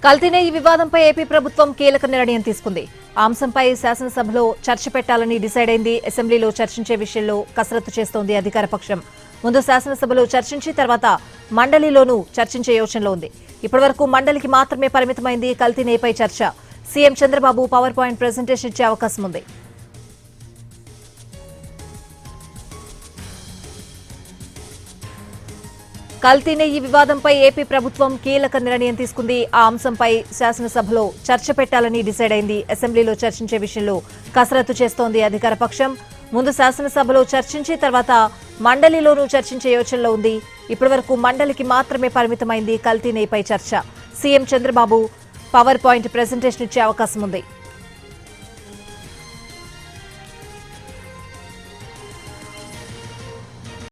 కల్తీ ఈ వివాదంపై ఏపీ ప్రభుత్వం కీలక నిర్ణయం తీసుకుంది. ఆ అంశంపై శాసనసభలో చర్చ పెట్టాలని డిసైడ్ అయింది. అసెంబ్లీలో చర్చించే విషయంలో కసరత్తు చేస్తోంది అధికార పక్షం. ముందు శాసనసభలో చర్చించి తర్వాత మండలిలోనూ చర్చించే యోచనలో ఉంది. ఇప్పటివరకు మండలికి మాత్రమే పరిమితమైంది కల్తీపై చర్చ. CM Chandrababu power point presentation ఇచ్చే అవకాశం ఉంది. కల్తీ ఈ వివాదంపై ఏపీ ప్రభుత్వం కీలక నిర్ణయం తీసుకుంది. ఆ అంశంపై శాసనసభలో చర్చ పెట్టాలని డిసైడ్ అయింది. అసెంబ్లీలో చర్చించే విషయంలో కసరత్తు చేస్తోంది అధికార పక్షం. ముందు శాసనసభలో చర్చించి తర్వాత మండలిలోనూ చర్చించే యోచనలో ఉంది. ఇప్పటివరకు మండలికి మాత్రమే పరిమితమైంది కల్తీపై చర్చ. CM Chandrababu power point presentation ఇచ్చే అవకాశం ఉంది.